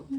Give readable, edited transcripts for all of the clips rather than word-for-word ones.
The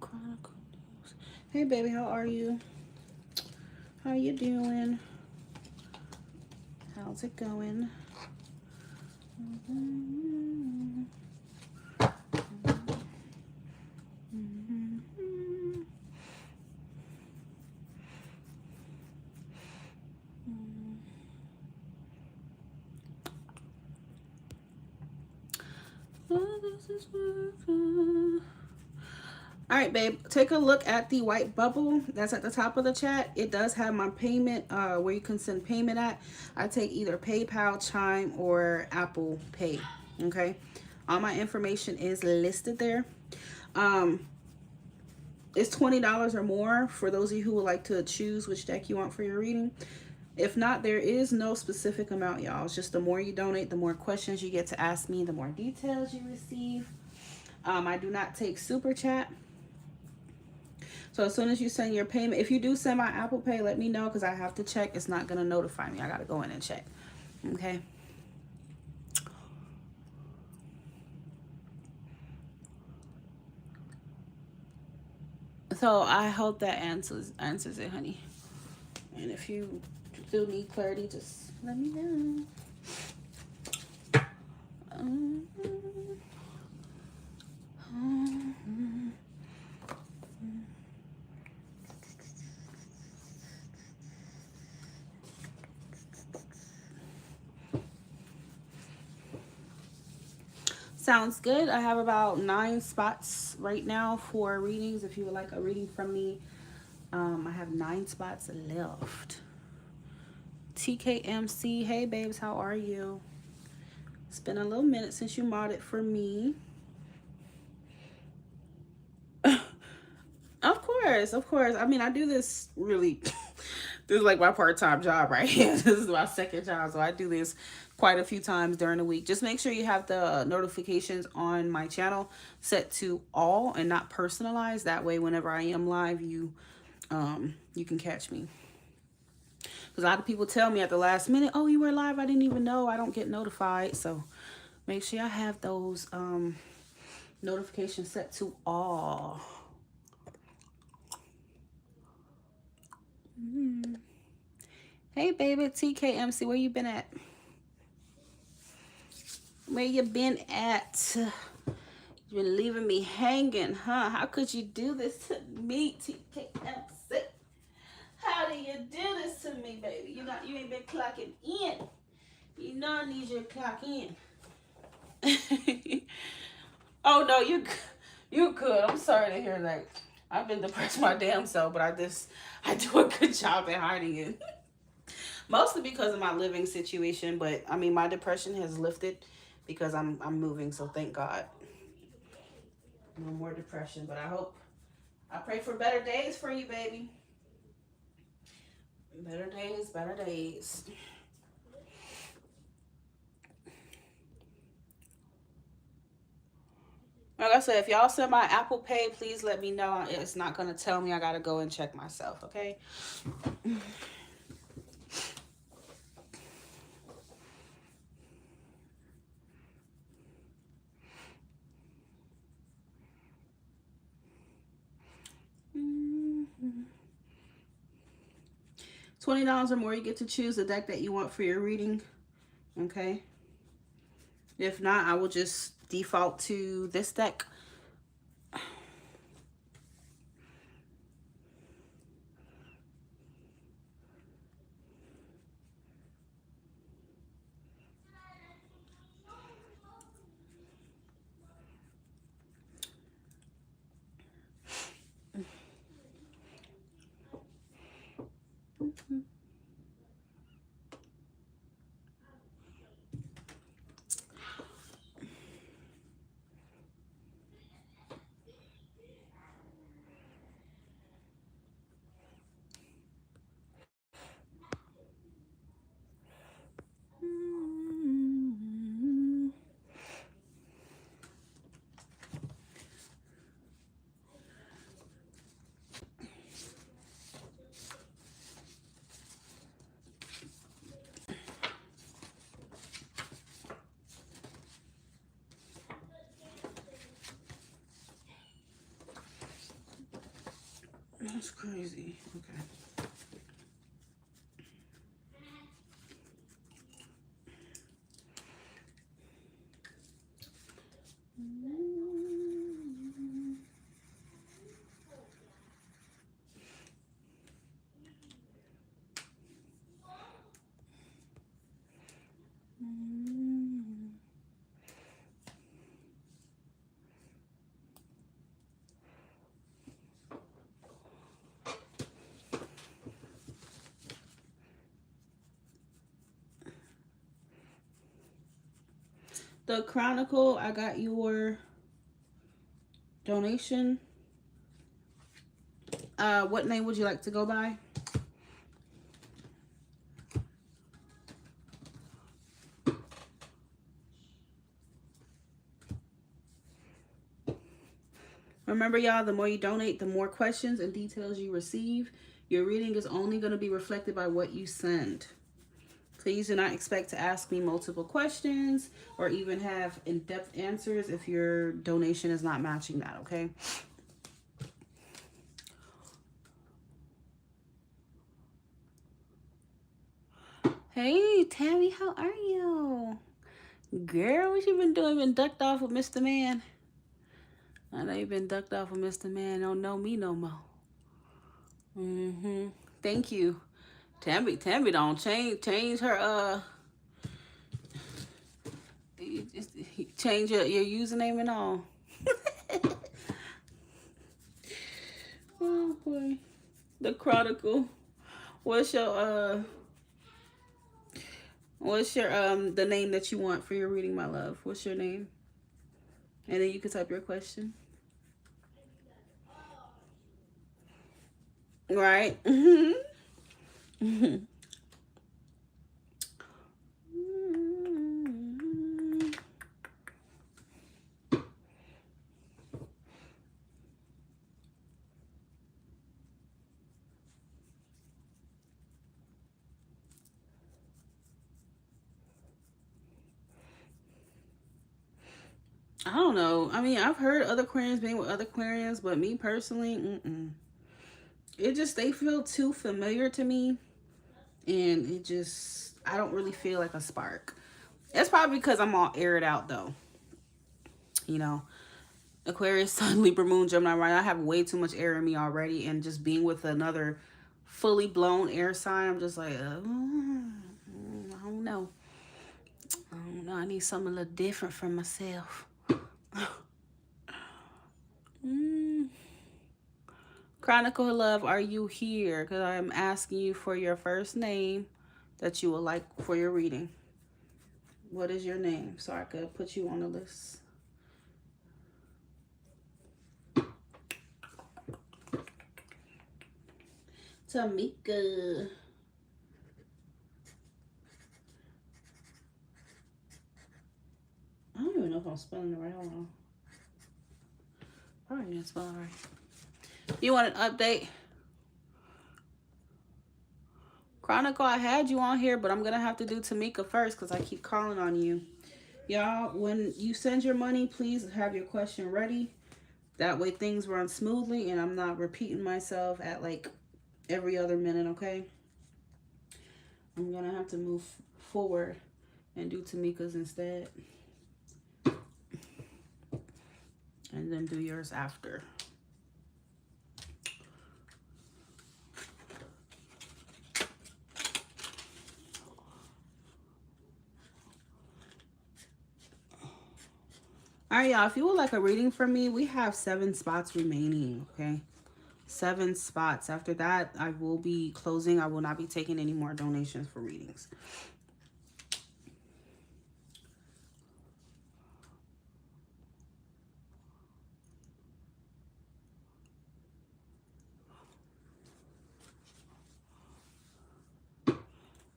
Chronicle News. Hey baby, how are you? How you doing? How's it going? All right, babe, take a look at the white bubble that's at the top of the chat. It does have my payment, where you can send payment at. I take either PayPal, Chime, or Apple Pay. Okay, all my information is listed there. It's $20 or more for those of you who would like to choose which deck you want for your reading. If not, there is no specific amount, y'all. It's just the more you donate, the more questions you get to ask me, the more details you receive. I do not take super chat. So as soon as you send your payment, if you do send my Apple Pay, let me know because I have to check. It's not going to notify me. I got to go in and check. Okay. So I hope that answers it, honey. And if you still need clarity, just let me know. Sounds good. I have about 9 spots right now for readings. If you would like a reading from me, I have 9 spots left. TKMC, hey babes, how are you? It's been a little minute since you modded for me. Of course. I mean, I do this really, this is like my part-time job right here. This is my second job, so I do this quite a few times during the week. Just make sure you have the notifications on my channel set to all and not personalized. That way, whenever I am live, you can catch me. Because a lot of people tell me at the last minute, oh, you were live, I didn't even know. I don't get notified. So make sure I have those notifications set to all. Hey baby, TKMC, where you been at? Where you been at? You've been leaving me hanging, huh? How could you do this to me, TKMC? How do you do this to me, baby? You ain't been clocking in. You know I need you to clock in. Oh no, you good. I'm sorry to hear that. I've been depressed my damn self, but I do a good job at hiding it. Mostly because of my living situation, but I mean my depression has lifted because I'm moving, so thank God. No more depression, but I pray for better days for you, baby. Better days, better days. I said, if y'all send my Apple Pay, please let me know. It's not going to tell me. I got to go and check myself, okay? $20 or more, you get to choose the deck that you want for your reading, okay? If not, I will just default to this deck. That's crazy. Okay. The Chronicle, I got your donation. What name would you like to go by? Remember, y'all, the more you donate, the more questions and details you receive. Your reading is only going to be reflected by what you send. Please do not expect to ask me multiple questions or even have in-depth answers if your donation is not matching that, okay? Hey, Tammy, how are you? Girl, what you been doing? Been ducked off with Mr. Man? I know you've been ducked off with Mr. Man. Don't know me no more. Thank you. Tammy don't change her, change your username and all. Oh, boy. The Chronicle. What's your the name that you want for your reading, my love? What's your name? And then you can type your question. Right? I don't know. I mean, I've heard other Aquarians being with other Aquarians, but me personally, it just, they feel too familiar to me. And it just, I don't really feel like a spark. It's probably because I'm all aired out, though. You know, Aquarius, Sun, Libra, Moon, Gemini, right? I have way too much air in me already. And just being with another fully blown air sign, I'm just like, I don't know. I don't know. I need something a little different from myself. Chronicle of Love, are you here? Because I am asking you for your first name that you would like for your reading. What is your name so I could put you on the list? Tamika. I don't even know if I'm spelling it right. Hold on. Probably as well, right? You want an update? Chronicle, I had you on here, but I'm going to have to do Tamika first because I keep calling on you. Y'all, when you send your money, please have your question ready. That way things run smoothly and I'm not repeating myself at like every other minute, okay? I'm going to have to move forward and do Tamika's instead. And then do yours after. All right, y'all, if you would like a reading from me, we have 7 spots remaining, okay? 7 spots. After that, I will be closing. I will not be taking any more donations for readings.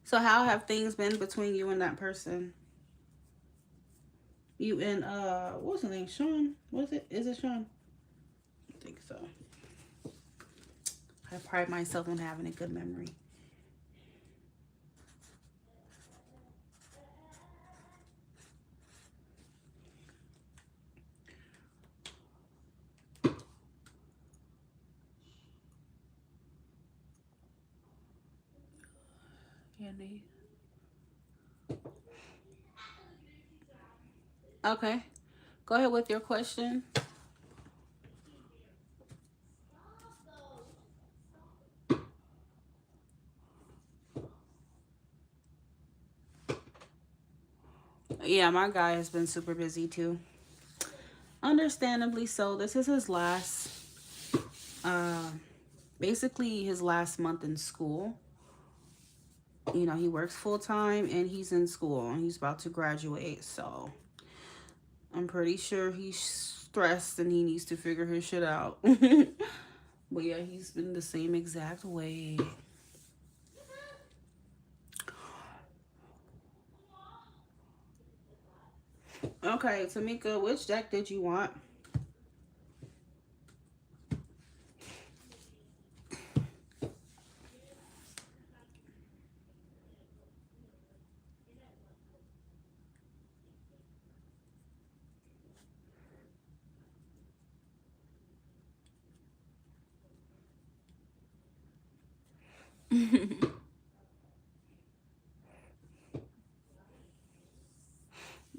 So how have things been between you and that person? You and, what's his name? Sean? Was it? Is it Sean? I think so. I pride myself on having a good memory. Candy. Okay. Go ahead with your question. Yeah, my guy has been super busy too. Understandably so. This is his last, basically his last month in school. You know, he works full time and he's in school and he's about to graduate. So I'm pretty sure he's stressed and he needs to figure his shit out. But yeah, he's been the same exact way. Okay, Tamika, which deck did you want?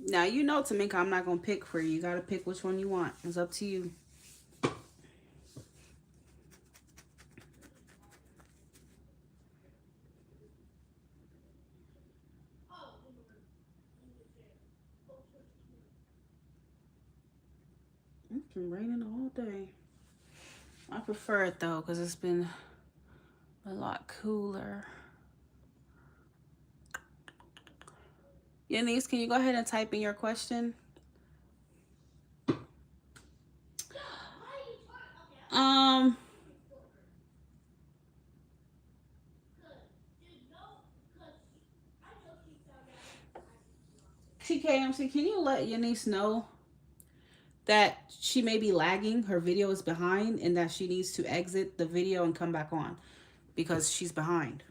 Now, you know, Tamika, I'm not going to pick for you. You got to pick which one you want. It's up to you. It's been raining all day. I prefer it, though, because it's been a lot cooler. Yanis, can you go ahead and type in your question? TKMC, can you let Yanis know that she may be lagging, her video is behind, and that she needs to exit the video and come back on because she's behind?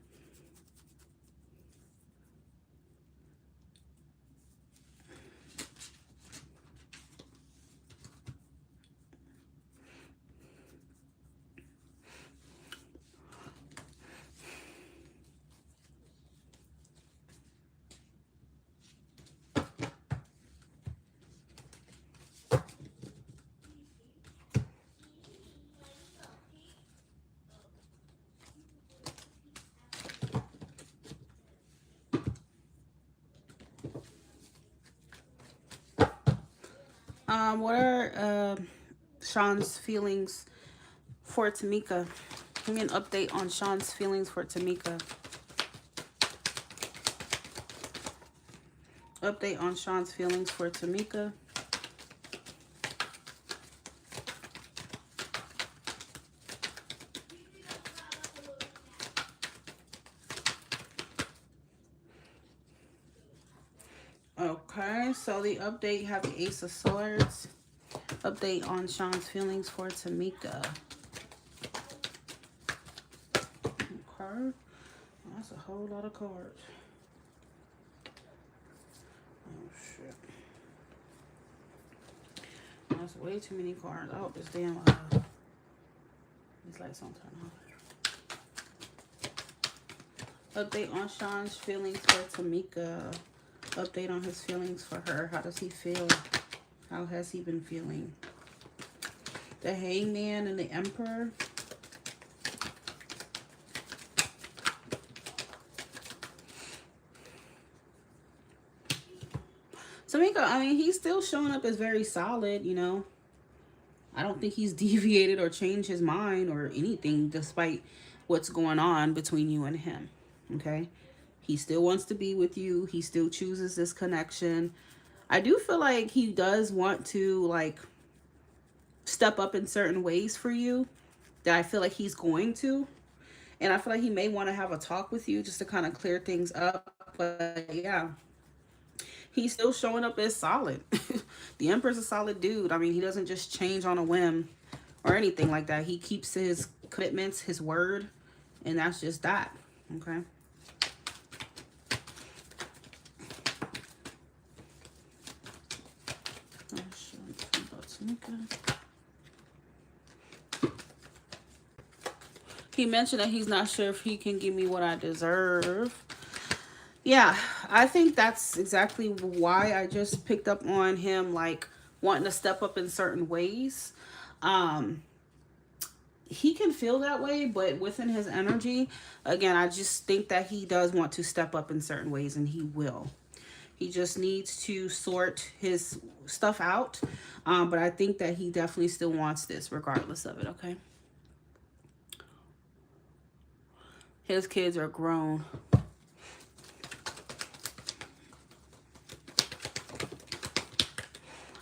What are Sean's feelings for Tamika? Give me an update on Sean's feelings for Tamika. Update on Sean's feelings for Tamika. Okay, so the update, you have the Ace of Swords. Update on Sean's feelings for Tamika. Okay. That's a whole lot of cards. Oh, shit. That's way too many cards. I hope this damn, these lights don't turn off. Update on Sean's feelings for Tamika. Update on his feelings for her. How does he feel? How has he been feeling? The Hangman and the Emperor. Tamika, I mean, he's still showing up as very solid, you know. I don't think he's deviated or changed his mind or anything despite what's going on between you and him, okay? He still wants to be with you. He still chooses this connection. I do feel like he does want to, like, step up in certain ways for you that I feel like he's going to. And I feel like he may want to have a talk with you just to kind of clear things up. But, yeah. He's still showing up as solid. The Emperor's a solid dude. I mean, he doesn't just change on a whim or anything like that. He keeps his commitments, his word, and that's just that. Okay. He mentioned that he's not sure if he can give me what I deserve. Yeah, I think that's exactly why I just picked up on him, like, wanting to step up in certain ways. He can feel that way, but within his energy, again, I just think that he does want to step up in certain ways, and he will. He just needs to sort his stuff out. But I think that he definitely still wants this regardless of it, okay? His kids are grown.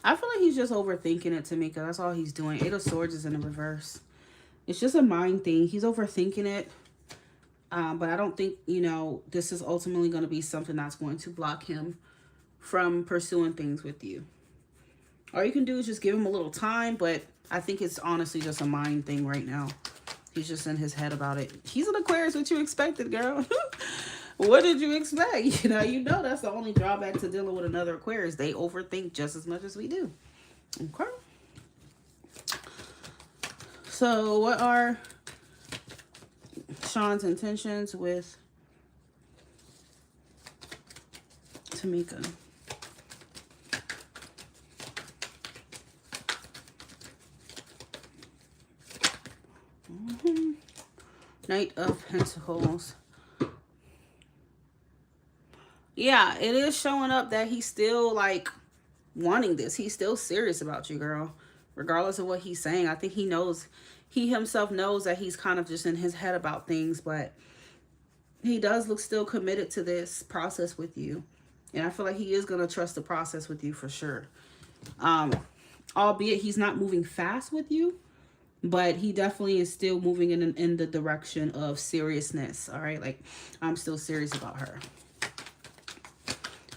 I feel like he's just overthinking it, Tamika. That's all he's doing. Eight of Swords is in the reverse. It's just a mind thing. He's overthinking it. But I don't think, you know, this is ultimately going to be something that's going to block him from pursuing things with you. All you can do is just give him a little time, but I think it's honestly just a mind thing right now. He's just in his head about it. He's an Aquarius. What you expected, girl? What did you expect? You know that's the only drawback to dealing with another Aquarius. They overthink just as much as we do. Okay. So what are Sean's intentions with Tamika? Knight of Pentacles. Yeah, it is showing up that he's still, like, wanting this. He's still serious about you, girl. Regardless of what he's saying. I think he knows, he himself knows that he's kind of just in his head about things. But he does look still committed to this process with you. And I feel like he is going to trust the process with you for sure. Albeit he's not moving fast with you. But he definitely is still moving in the direction of seriousness. All right. Like, I'm still serious about her.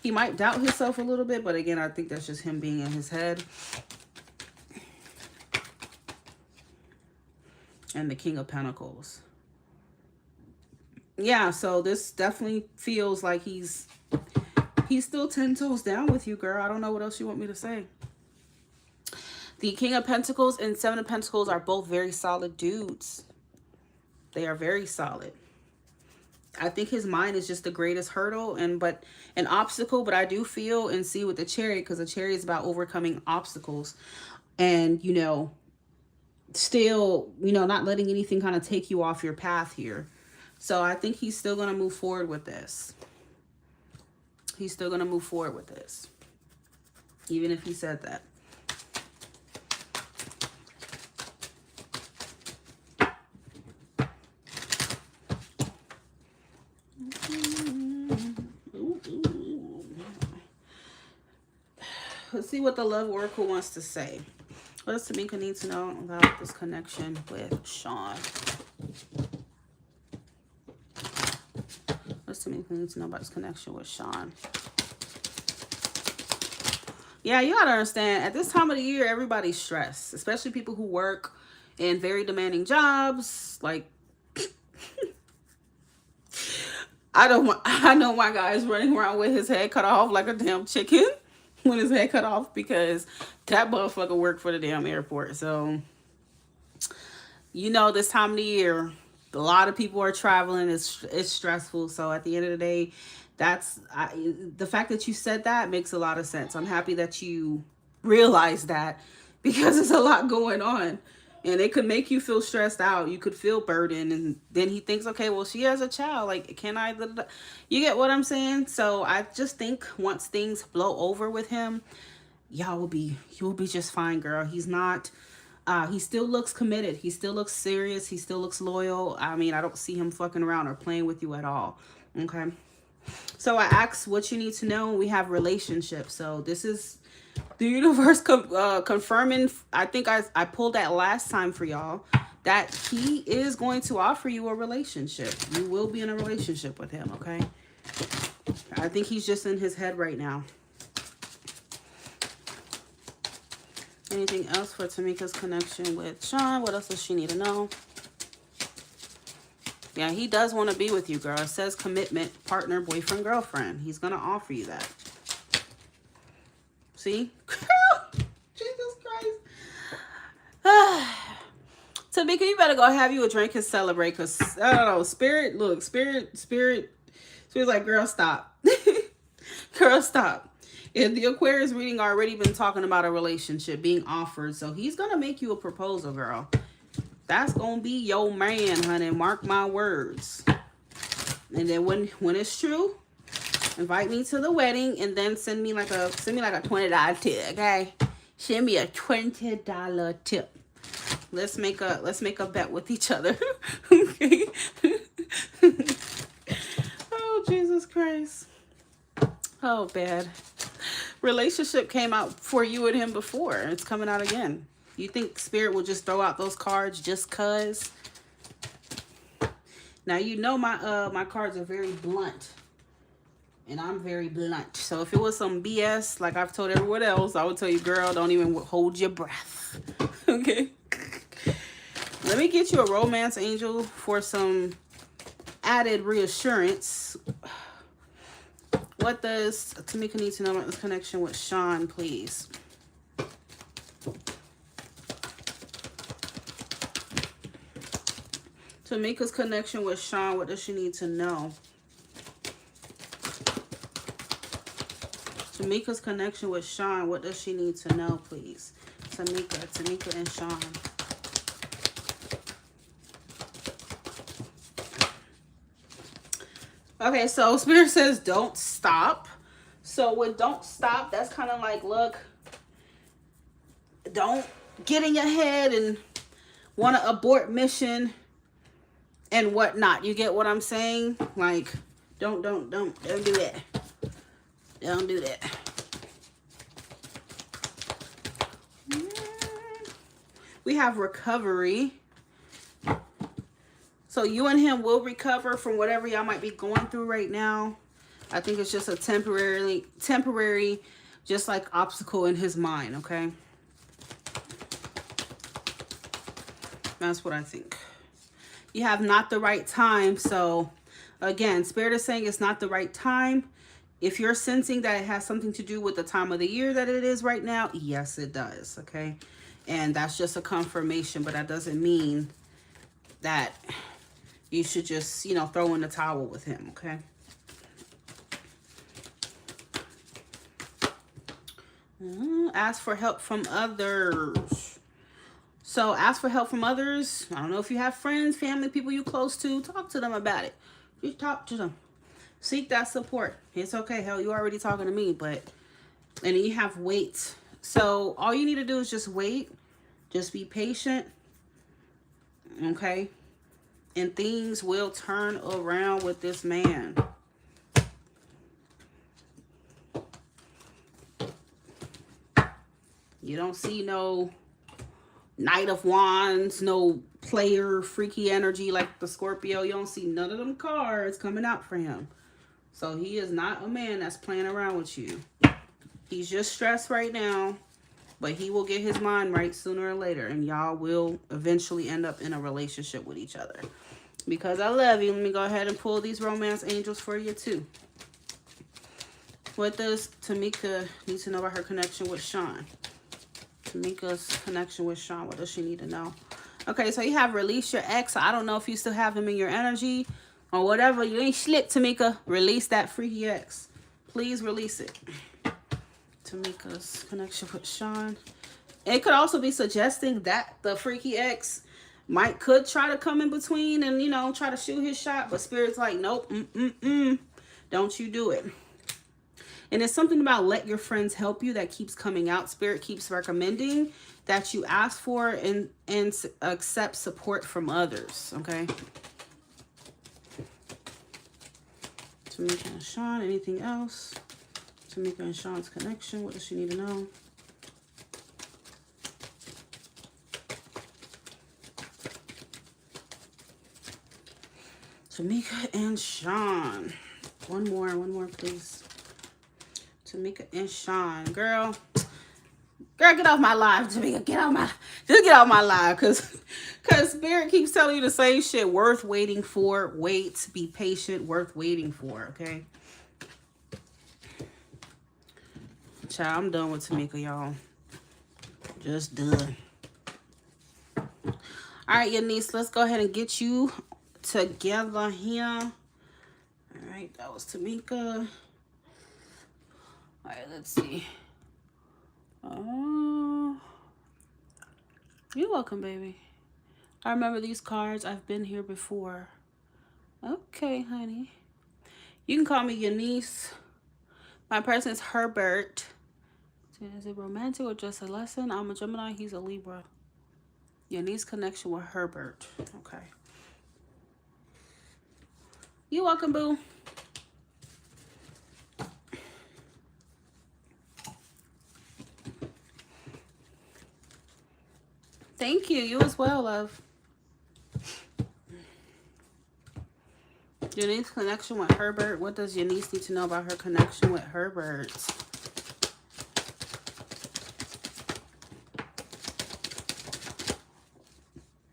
He might doubt himself a little bit. But again, I think that's just him being in his head. And the King of Pentacles. Yeah. So this definitely feels like he's still 10 toes down with you, girl. I don't know what else you want me to say. The King of Pentacles and Seven of Pentacles are both very solid dudes. They are very solid. I think his mind is just the greatest hurdle and an obstacle. But I do feel and see with the Chariot, because the Chariot is about overcoming obstacles. And, you know, still, you know, not letting anything kind of take you off your path here. So I think he's still going to move forward with this. He's still going to move forward with this. Even if he said that. Let's see what the Love Oracle wants to say. What does Tamika need to know about this connection with Sean? What does Tamika need to know about this connection with Sean? Yeah, you gotta understand, at this time of the year, everybody's stressed, especially people who work in very demanding jobs. Like, I know my guy is running around with his head cut off like a damn chicken when his head cut off because that motherfucker worked for the damn airport. So, this time of the year, a lot of people are traveling. It's stressful. So at the end of the day, the fact that you said that makes a lot of sense. I'm happy that you realize that because there's a lot going on. And it could make you feel stressed out. You could feel burdened. And then he thinks, okay, well, she has a child. Like, can I? You get what I'm saying? So I just think once things blow over with him, you'll be just fine, girl. He's not, he still looks committed. He still looks serious. He still looks loyal. I mean, I don't see him fucking around or playing with you at all. Okay. So I asked what you need to know. We have relationships. So this is the universe confirming. I think I pulled that last time for y'all that he is going to offer you a relationship. You will be in a relationship with him. Okay. I think he's just in his head right now. Anything else for Tamika's connection with Sean? What else does she need to know? Yeah, he does want to be with you, girl. It says commitment, partner, boyfriend, girlfriend. He's going to offer you that. See? Girl, Jesus Christ. Tamika, you better go have you a drink and celebrate. Because, I don't know, Spirit's like, girl, stop. Girl, stop. If the Aquarius reading already been talking about a relationship being offered, so he's going to make you a proposal, girl. That's going to be your man, honey. Mark my words. And then when it's true, invite me to the wedding and then send me like a $20 tip, okay? Send me a $20 tip. Let's make a bet with each other. Okay? Oh, Jesus Christ. Oh, bad. Relationship came out for you and him before. It's coming out again. You think Spirit will just throw out those cards just cuz? Now, my cards are very blunt. And I'm very blunt. So if it was some BS, like I've told everyone else, I would tell you, girl, don't even hold your breath. Okay? Let me get you a romance angel for some added reassurance. What does Tamika need to know about this connection with Sean, please? Tamika's connection with Sean, what does she need to know? Tamika's connection with Sean, what does she need to know, please? Tamika and Sean. Okay, so Spirit says don't stop. So with don't stop, that's kind of like, look, don't get in your head and want to abort mission and whatnot. You get what I'm saying? Like, don't do that. Don't do that. We have recovery. So you and him will recover from whatever y'all might be going through right now. I think it's just a temporary, just like obstacle in his mind, okay? That's what I think. You have not the right time. So again, Spirit is saying it's not the right time. If you're sensing that it has something to do with the time of the year that it is right now, yes, it does, okay? And that's just a confirmation, but that doesn't mean that you should just, throw in the towel with him, okay? Ask for help from others. So ask for help from others. I don't know if you have friends, family, people you close to. Talk to them about it. Just talk to them. Seek that support. It's okay. Hell, you already talking to me, and then you have wait. So all you need to do is just wait. Just be patient. Okay? And things will turn around with this man. You don't see no Knight of Wands, no player, freaky energy like the Scorpio. You don't see none of them cards coming out for him. So he is not a man that's playing around with you. He's just stressed right now, but he will get his mind right sooner or later, and y'all will eventually end up in a relationship with each other. Because I love you, let me go ahead and pull these romance angels for you too. What does Tamika need to know about her connection with Sean? Tamika's connection with Sean, what does she need to know? Okay, so you have released your ex. I don't know if you still have him in your energy or whatever. You ain't slick, Tamika. Release that freaky ex. Please release it. Tamika's connection with Sean. It could also be suggesting that the freaky ex could try to come in between and, you know, try to shoot his shot. But Spirit's like, nope, don't you do it. And it's something about let your friends help you that keeps coming out. Spirit keeps recommending that you ask for and accept support from others, okay? Tamika and Sean, anything else? Tamika and Sean's connection, what does she need to know? Tamika and Sean. One more, please. Tamika and Sean. Girl, get off my live, Tamika. Get off my live, cause Spirit keeps telling you the same shit. Worth waiting for. Wait, be patient. Worth waiting for. Okay. Child, I'm done with Tamika, y'all. Just done. All right, your niece. Let's go ahead and get you together here. All right, that was Tamika. All right, let's see. Oh, you're welcome, baby. I remember these cards. I've been here before. Okay, honey. You can call me your niece. My person is Herbert. Is it romantic or just a lesson? I'm a Gemini. He's a Libra. Your niece connection with Herbert. Okay. You're welcome, boo. Thank you. You as well, love. Your niece's connection with Herbert. What does your niece need to know about her connection with Herbert?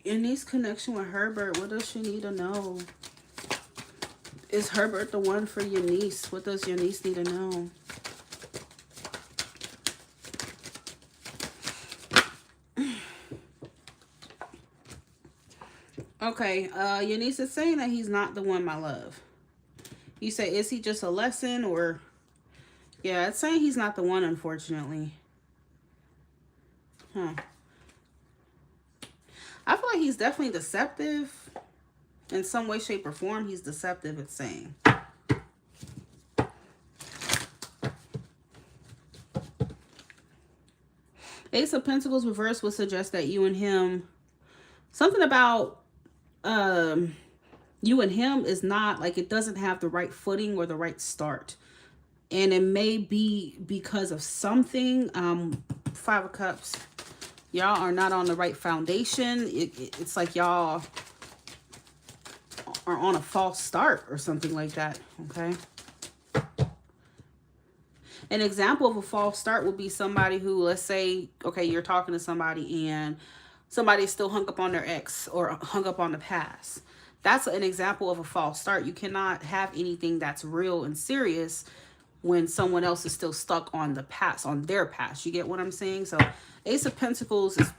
Your niece's connection with Herbert. What does she need to know? Is Herbert the one for your niece? What does your niece need to know? Okay, your niece is saying that he's not the one, my love. You say, is he just a lesson or... Yeah, it's saying he's not the one, unfortunately. Huh. I feel like he's definitely deceptive. In some way, shape, or form, he's deceptive, it's saying. Ace of Pentacles reverse would suggest that you and him... Something about... you and him is not like it doesn't have the right footing or the right start, and it may be because of something. 5 of Cups, y'all are not on the right foundation. It's like y'all are on a false start or something like that. Okay, an example of a false start would be somebody who, let's say, okay, you're talking to somebody and somebody's still hung up on their ex or hung up on the past. That's an example of a false start. You cannot have anything that's real and serious when someone else is still stuck on the past, on their past. You get what I'm saying? So Ace of Pentacles is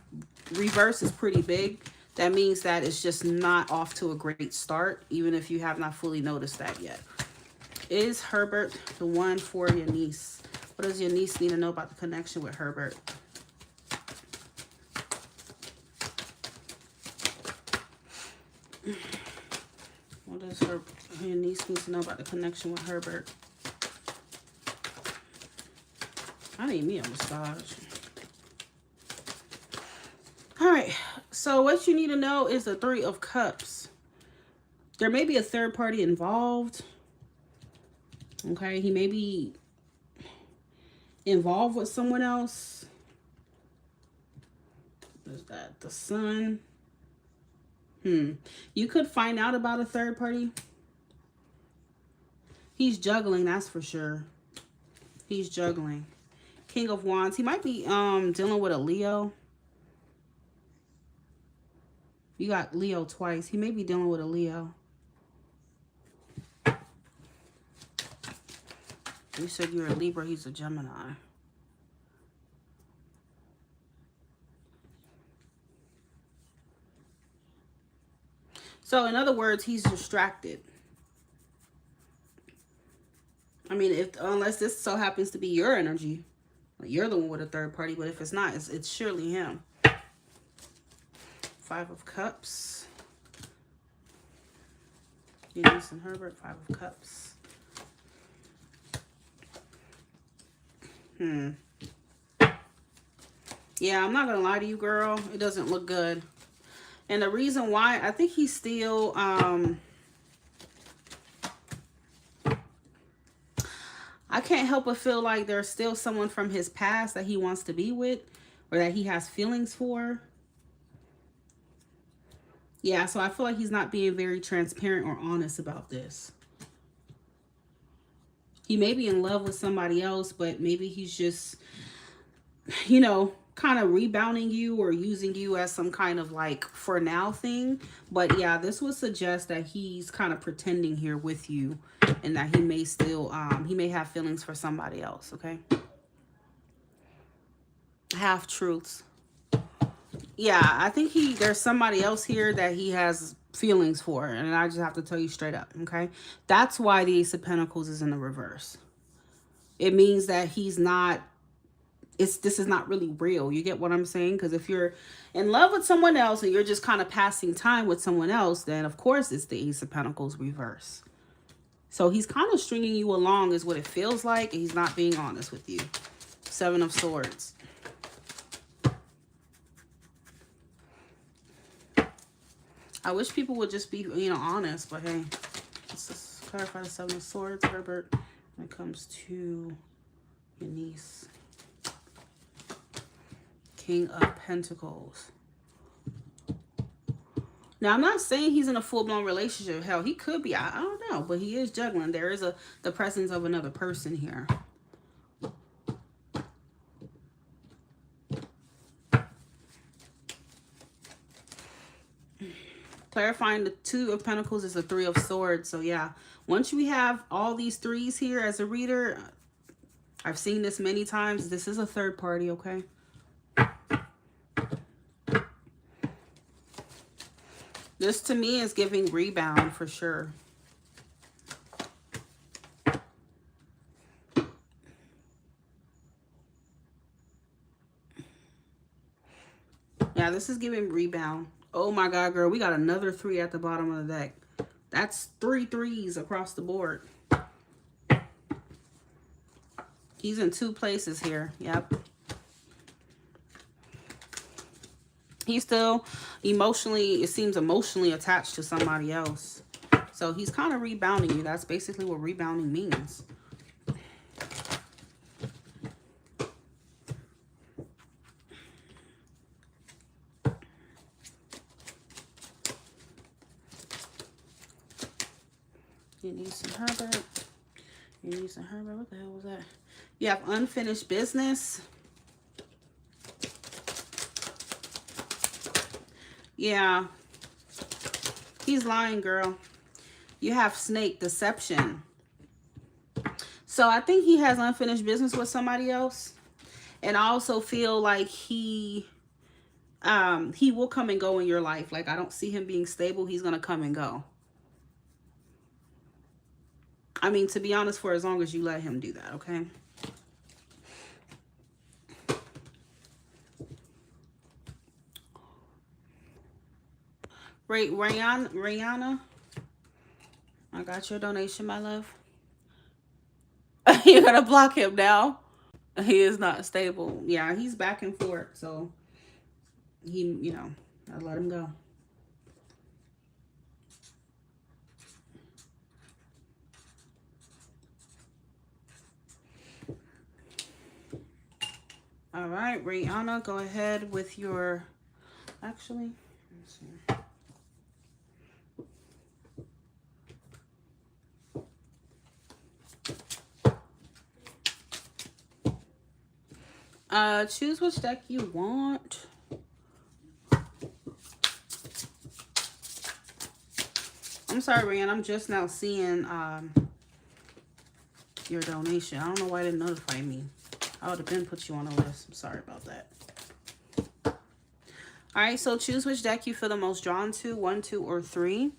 reverse is pretty big. That means that it's just not off to a great start, even if you have not fully noticed that yet. Is Herbert the one for your niece? What does your niece need to know about the connection with Herbert? What does your niece need to know about the connection with Herbert? I need me a massage. All right. So what you need to know is the 3 of Cups. There may be a third party involved. Okay. He may be involved with someone else. Is that the Sun? You could find out about a third party. He's juggling, that's for sure. He's juggling. King of Wands. He might be dealing with a Leo. You got Leo twice. He may be dealing with a Leo. You said you're a Libra. He's a Gemini. So in other words, he's distracted. I mean, unless this so happens to be your energy, you're the one with a third party. But if it's not, it's surely him. 5 of Cups. Eunice and Herbert. 5 of Cups. Yeah, I'm not gonna lie to you, girl. It doesn't look good. And the reason why, I think he's still I can't help but feel like there's still someone from his past that he wants to be with, or that he has feelings for. Yeah, so I feel like he's not being very transparent or honest about this. He may be in love with somebody else, but maybe he's just, you know, kind of rebounding you or using you as some kind of like for now thing. But yeah, this would suggest that he's kind of pretending here with you, and that he may still he may have feelings for somebody else. Okay, half truths. Yeah, I think there's somebody else here that he has feelings for, and I just have to tell you straight up. Okay, that's why the Ace of Pentacles is in the reverse. It means that he's not, this is not really real. You get what I'm saying? Because if you're in love with someone else and you're just kind of passing time with someone else, then of course it's the Ace of Pentacles reverse. So he's kind of stringing you along is what it feels like, and he's not being honest with you. 7 of Swords. I wish people would just be, you know, honest, but hey, let's just clarify the 7 of Swords, Herbert, when it comes to your niece. King of Pentacles. Now, I'm not saying he's in a full-blown relationship. Hell, he could be. I don't know, but he is juggling. There is the presence of another person here. Clarifying the 2 of Pentacles is a 3 of Swords. So yeah, once we have all these 3s here as a reader, I've seen this many times. This is a third party, okay? This to me is giving rebound for sure. Yeah, this is giving rebound. Oh my God, girl, we got another 3 at the bottom of the deck. That's 3 3s across the board. He's in 2 places here. Yep. He's still emotionally, it seems emotionally attached to somebody else. So he's kind of rebounding you. That's basically what rebounding means. Eunice and Herbert. Eunice and Herbert. What the hell was that? You have unfinished business. Yeah. He's lying, girl. You have snake deception. So I think he has unfinished business with somebody else. And I also feel like he will come and go in your life. Like, I don't see him being stable. He's going to come and go. I mean, to be honest, for as long as you let him do that, okay? Rihanna, I got your donation, my love. You're going to block him now. He is not stable. Yeah, he's back and forth. So, you know, I let him go. All right, Rihanna, go ahead with your, actually, let's see. Choose which deck you want. I'm sorry, Ryan. I'm just now seeing your donation. I don't know why it didn't notify me. I would have been put you on the list. I'm sorry about that. All right, so choose which deck you feel the most drawn to, 1, 2, or 3.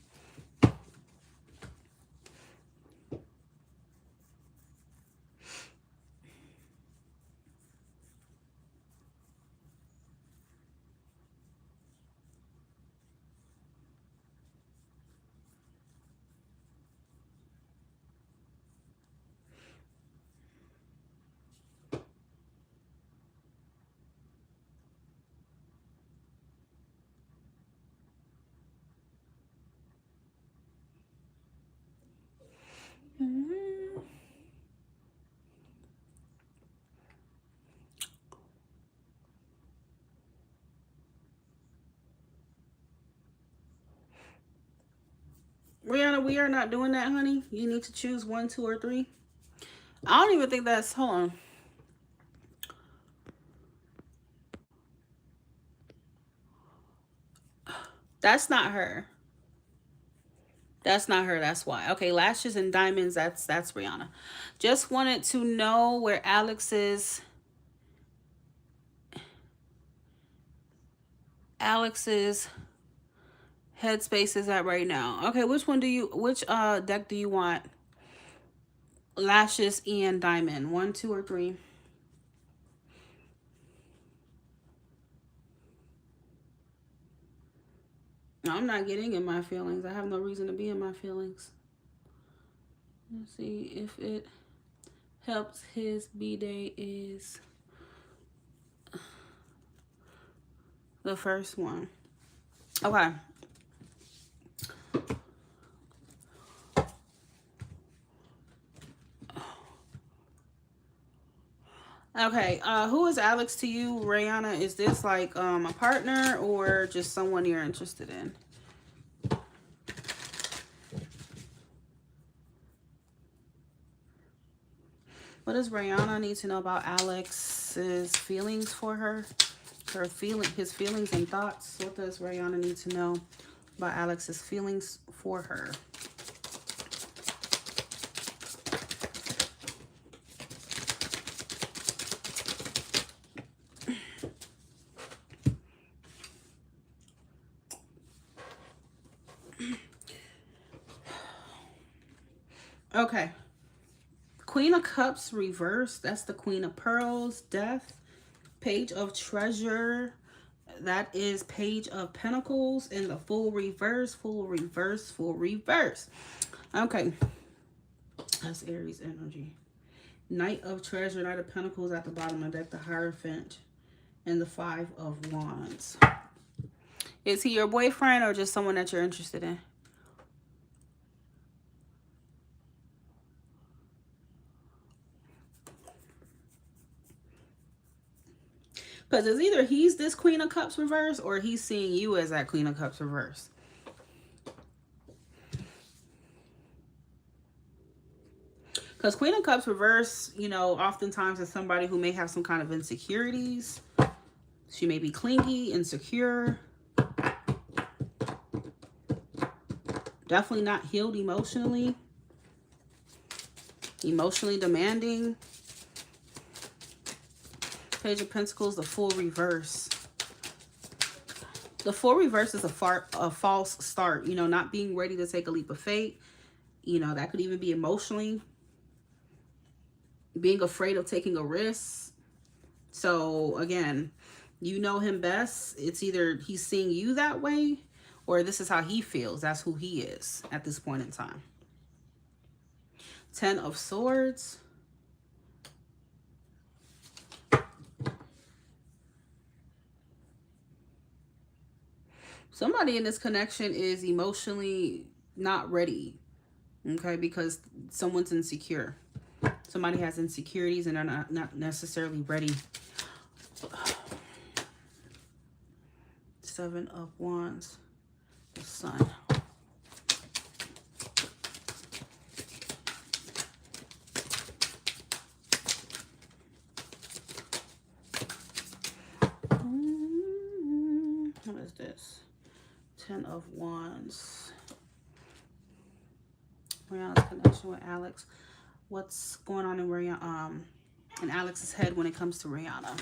Rihanna, we are not doing that, honey. You need to choose 1, 2, or 3. I don't even think that's, hold on. That's not her. That's not her. That's why. Okay, lashes and diamonds. That's Rihanna. Just wanted to know where Alex's headspace is at right now. Okay, which deck do you want? Lashes and diamond. 1, 2, or 3. I'm not getting in my feelings. I have no reason to be in my feelings. Let's see if it helps. His B-Day is the first one. Okay. Okay, who is Alex to you, Rihanna? Is this like a partner or just someone you're interested in? What does Rihanna need to know about Alex's feelings for her? His feelings and thoughts. What does Rihanna need to know about Alex's feelings for her? Okay. Queen of Cups reversed. That's the Queen of Pearls. Death. Page of Treasure. That is Page of Pentacles. And the full reverse, full reverse, full reverse. Okay. That's Aries energy. Knight of Treasure, Knight of Pentacles at the bottom of the deck. The Hierophant. And the 5 of Wands. Is he your boyfriend or just someone that you're interested in? Because it's either he's this Queen of Cups reverse or he's seeing you as that Queen of Cups reverse. Because Queen of Cups reverse, you know, oftentimes is somebody who may have some kind of insecurities. She may be clingy, insecure. Definitely not healed emotionally. Emotionally demanding. Page of Pentacles, the full reverse. The full reverse is a false start. You know, not being ready to take a leap of faith. You know, that could even be emotionally. Being afraid of taking a risk. So, again, you know him best. It's either he's seeing you that way or this is how he feels. That's who he is at this point in time. 10 of Swords. Somebody in this connection is emotionally not ready, okay, because someone's insecure. Somebody has insecurities and they're not necessarily ready. 7 of Wands, the Sun. Ten of Wands. Rihanna's connection with Alex. What's going on in Rihanna, in Alex's head when it comes to Rihanna?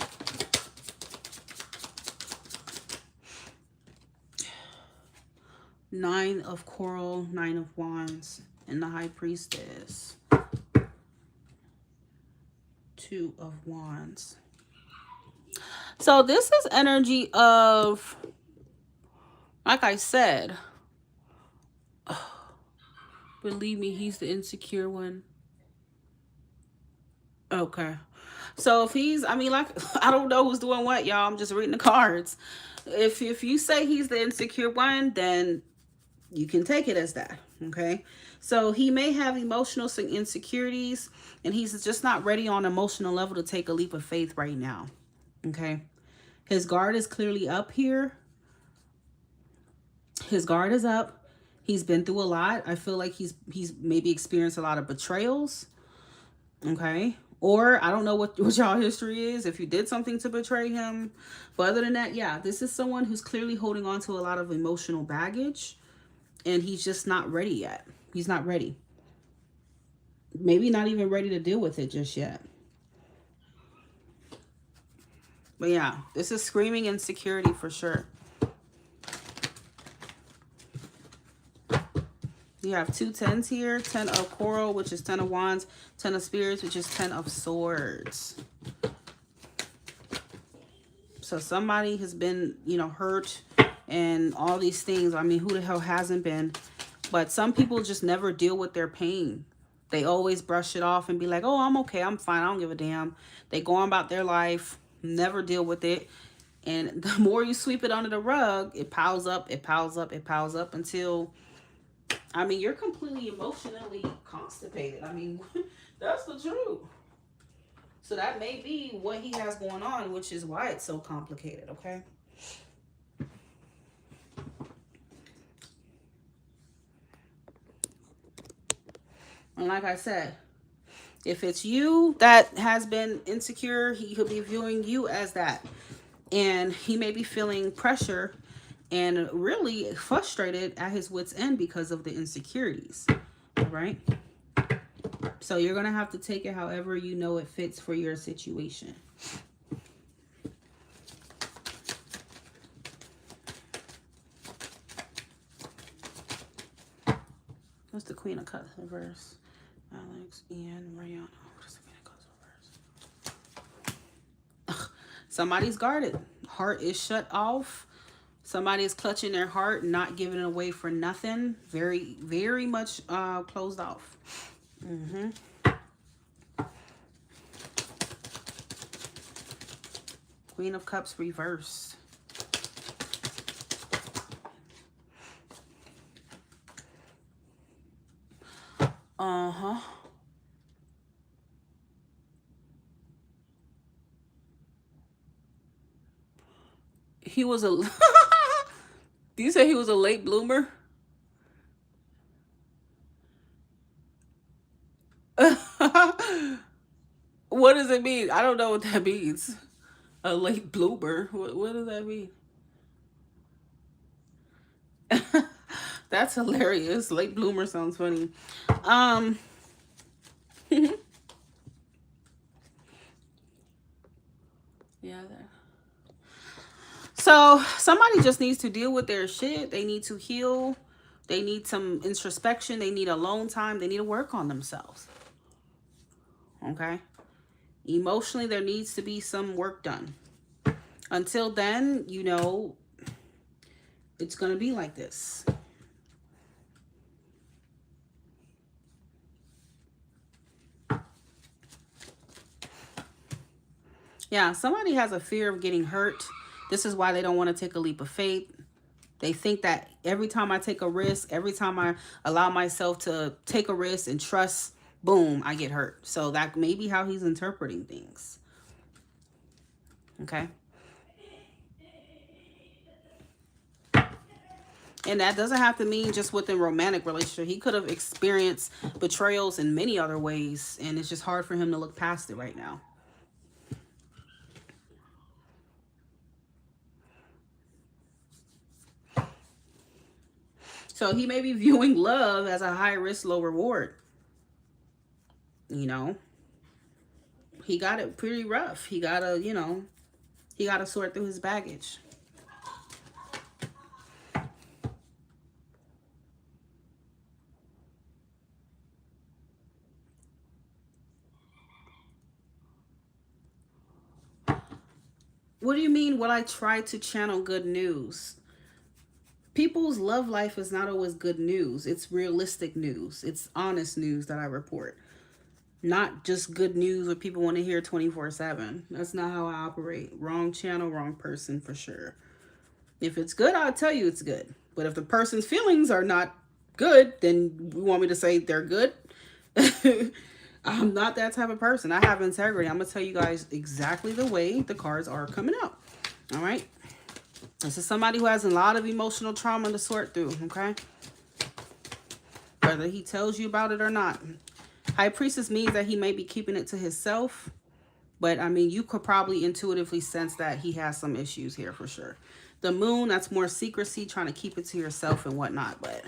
Nine of Coral, Nine of Wands, and the High Priestess. Two of Wands. So this is energy of, like I said, believe me, he's the insecure one. Okay. So if he's, I mean, like, I don't know who's doing what, y'all. I'm just reading the cards. If you say he's the insecure one, then you can take it as that. Okay. So he may have emotional insecurities, and he's just not ready on an emotional level to take a leap of faith right now. Okay. His guard is clearly up here. His guard is up. He's been through a lot. I feel like he's maybe experienced a lot of betrayals. Okay. Or I don't know what y'all history is, if you did something to betray him. But other than that, yeah, this is someone who's clearly holding on to a lot of emotional baggage, and he's just not ready yet. He's not ready. Maybe not even ready to deal with it just yet. But yeah, this is screaming insecurity for sure. You have two tens here. 10 of Coral, which is 10 of Wands. 10 of Spirits, which is 10 of Swords. So somebody has been, hurt and all these things. I mean, who the hell hasn't been? But some people just never deal with their pain. They always brush it off and be like, oh, I'm okay. I'm fine. I don't give a damn. They go on about their life, never deal with it. And the more you sweep it under the rug, it piles up, it piles up, it piles up until, I mean, you're completely emotionally constipated. I mean, that's the truth. So that may be what he has going on, which is why it's so complicated, okay? And like I said, if it's you that has been insecure, he could be viewing you as that. And he may be feeling pressure and really frustrated at his wit's end because of the insecurities. All right? So you're going to have to take it however you know it fits for your situation. What's the Queen of Cups reverse? Alex, Ian, Mariana. What's the Queen of Cups reverse? Somebody's guarded. Heart is shut off. Somebody is clutching their heart, not giving it away for nothing. Very, very much closed off. Queen of Cups reversed. He was a... Do you say he was a late bloomer? What does it mean? I don't know what that means. A late bloomer. What does that mean? That's hilarious. Late bloomer sounds funny. Yeah. So somebody just needs to deal with their shit. They need to heal. They need some introspection. They need alone time. They need to work on themselves. Okay? Emotionally, there needs to be some work done. Until then, it's going to be like this. Yeah, somebody has a fear of getting hurt. This is why they don't want to take a leap of faith. They think that every time I take a risk, every time I allow myself to take a risk and trust, boom, I get hurt. So that may be how he's interpreting things. Okay? And that doesn't have to mean just within romantic relationship. He could have experienced betrayals in many other ways, and it's just hard for him to look past it right now. So he may be viewing love as a high risk, low reward. You know, he got it pretty rough. He gotta, you know, he gotta sort through his baggage. What do you mean, will I try to channel good news? People's love life is not always good news. It's realistic news. It's honest news that I report. Not just good news what people want to hear 24/7. That's not how I operate. Wrong channel, wrong person for sure. If it's good, I'll tell you it's good. But if the person's feelings are not good, then you want me to say they're good? I'm not that type of person. I have integrity. I'm going to tell you guys exactly the way the cards are coming out. All right? This is somebody who has a lot of emotional trauma to sort through, okay? Whether he tells you about it or not. High Priestess means that he may be keeping it to himself. But, I mean, you could probably intuitively sense that he has some issues here for sure. The Moon, that's more secrecy, trying to keep it to yourself and whatnot. But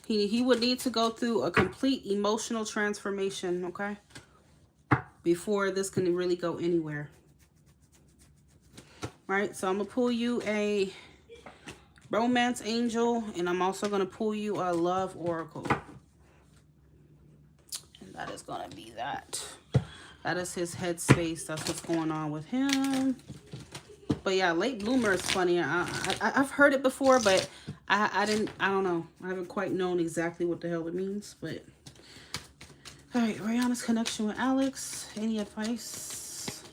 he would need to go through a complete emotional transformation, okay? Before this can really go anywhere. Right, so I'm going to pull you a romance angel, and I'm also going to pull you a love oracle. And that is going to be that. That is his headspace. That's what's going on with him. But yeah, late bloomer is funny. I've heard it before, but I don't know. I haven't quite known exactly what the hell it means, but all right, Rihanna's connection with Alex. Any advice?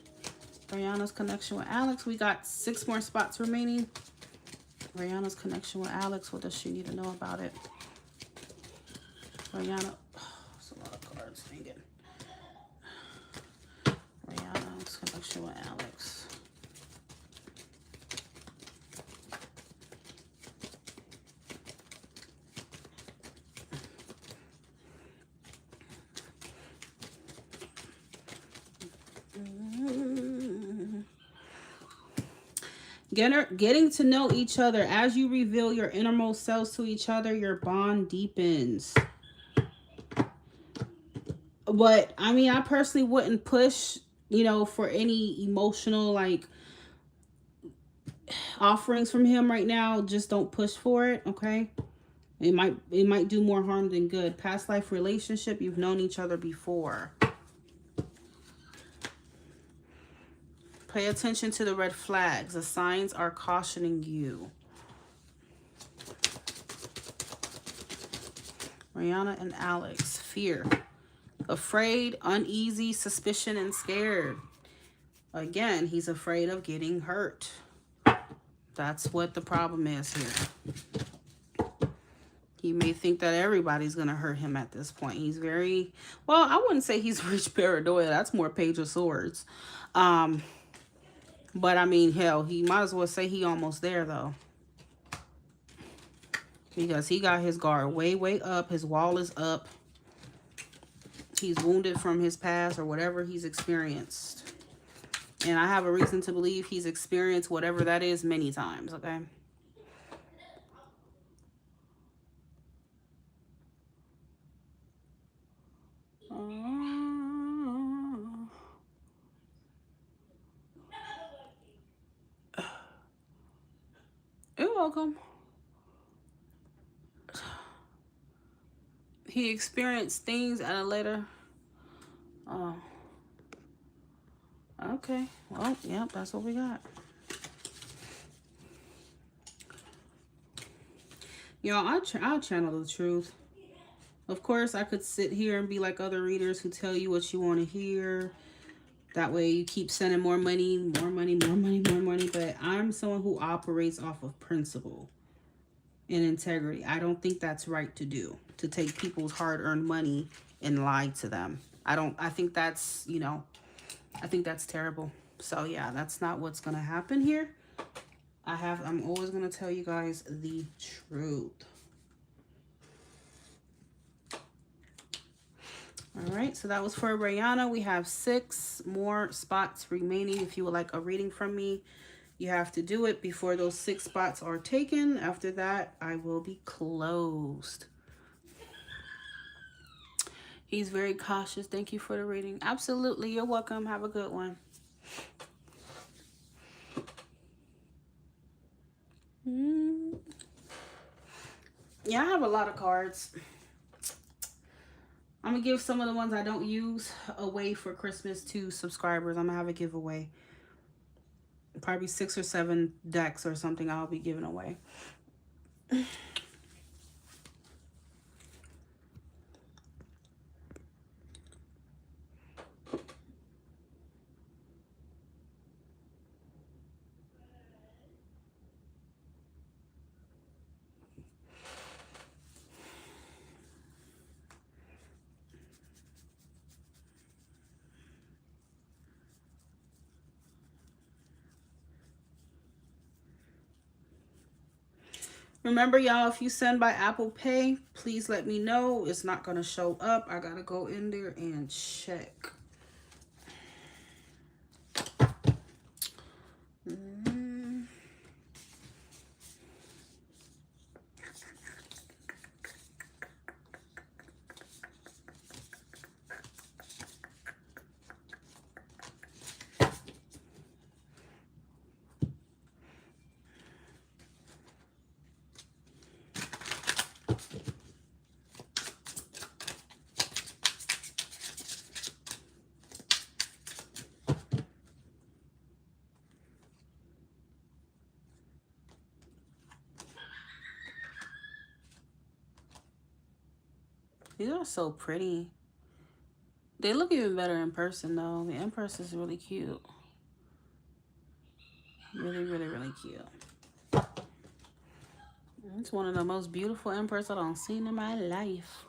Rihanna's connection with Alex. We got 6 more spots remaining. Rihanna's connection with Alex. What does she need to know about it? Rihanna. Oh, that's a lot of cards. Dang it. Rihanna's connection with Alex. Getting to know each other. As you reveal your innermost selves to each other, your bond deepens. But, I mean, I personally wouldn't push, you know, for any emotional, like, offerings from him right now. Just don't push for it, okay? It might do more harm than good. Past life relationship, you've known each other before. Pay attention to the red flags. The signs are cautioning you. Rihanna and Alex. Fear. Afraid, uneasy, suspicion, and scared. Again, he's afraid of getting hurt. That's what the problem is here. He may think that everybody's going to hurt him at this point. He's very, well, I wouldn't say he's rich paranoia. That's more Page of Swords. But, I mean, hell, he might as well say he almost there, though. Because he got his guard way, way up. His wall is up. He's wounded from his past or whatever he's experienced. And I have a reason to believe he's experienced whatever that is many times, okay? You're welcome. He experienced things at a later. Oh. Okay. Well, yep, that's what we got. Y'all, I'll channel the truth. Of course, I could sit here and be like other readers who tell you what you want to hear. That way you keep sending more money, more money, more money, more money. But I'm someone who operates off of principle and integrity. I don't think that's right to do. To take people's hard-earned money and lie to them. I think that's, you know, I think that's terrible. So yeah, that's not what's going to happen here. I'm always going to tell you guys the truth. All All right, so that was for Brianna. We have 6 more spots remaining. If you would like a reading from me, you have to do it before those 6 spots are taken. After that, I will be closed. He's very cautious. Thank you for the reading. Absolutely. You're welcome. Have a good one. Yeah, I have a lot of cards. I'm going to give some of the ones I don't use away for Christmas to subscribers. I'm going to have a giveaway. Probably 6 or 7 decks or something I'll be giving away. Remember, y'all, if you send by Apple Pay, please let me know. It's not going to show up. I got to go in there and check. These are so pretty. They look even better in person, though. The Empress is really cute. Really, really, really cute. It's one of the most beautiful Empress I've seen in my life.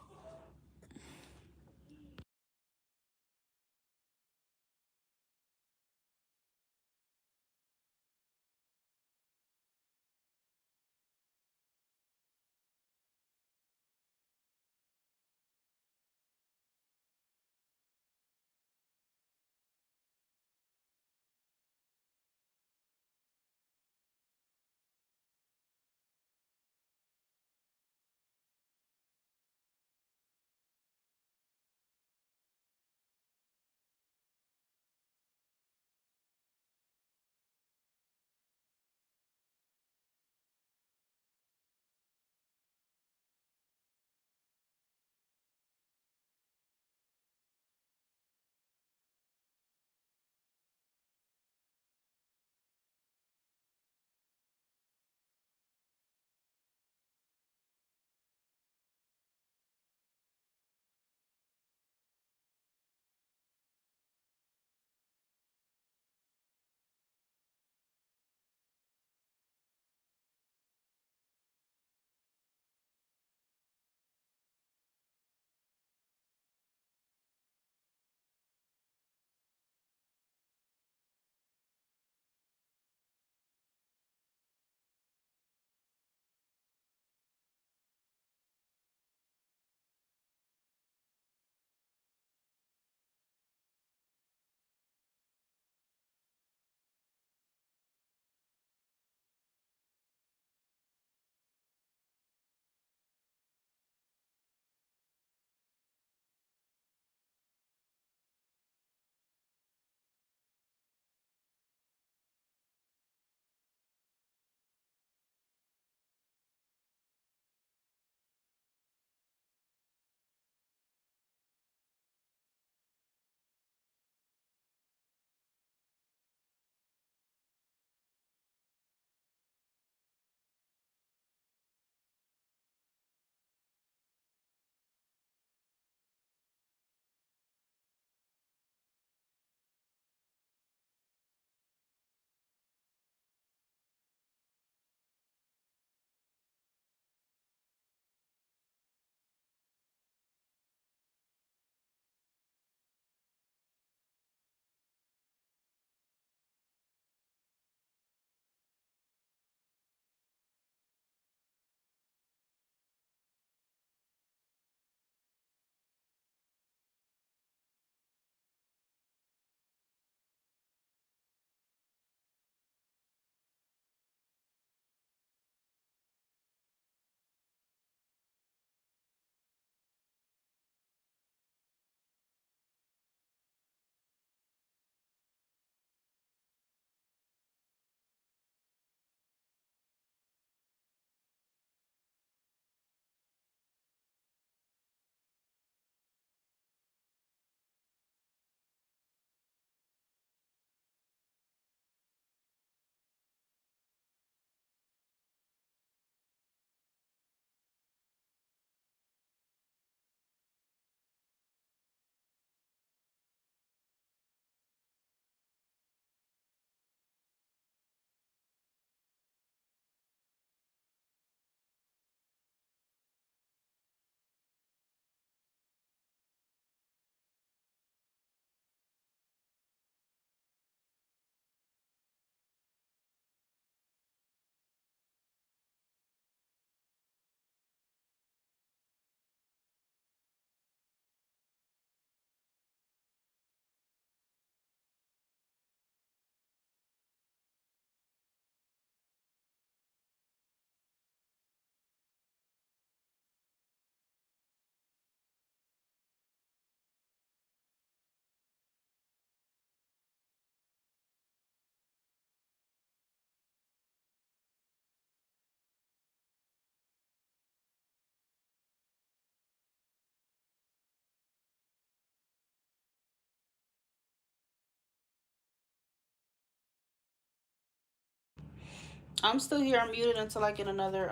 I'm still here. I'm muted until I get another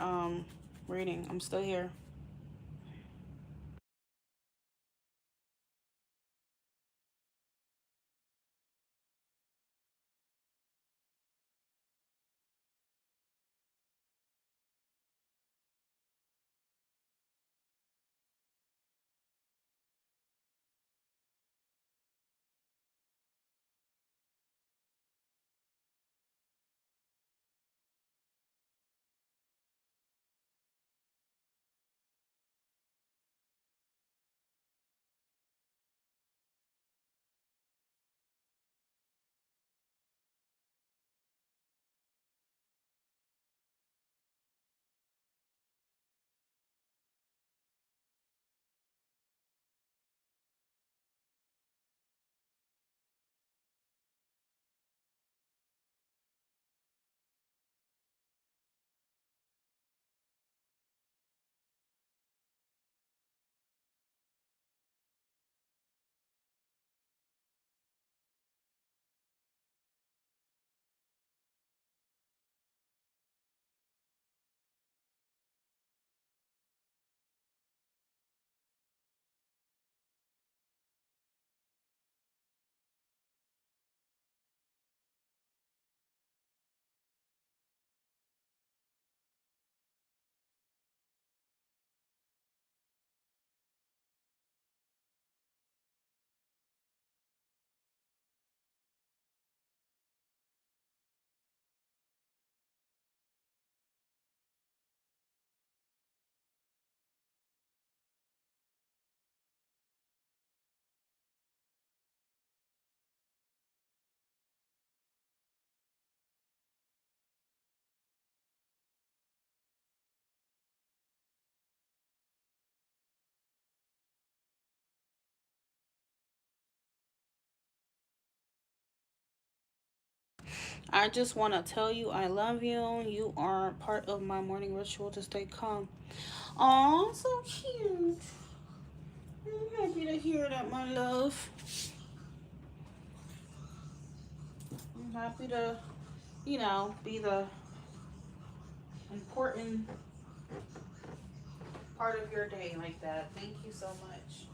reading. I'm still here. I just want to tell you I love you. You are part of my morning ritual to stay calm. Aw, so cute. I'm happy to hear that, my love. I'm happy to, be the important part of your day like that. Thank you so much.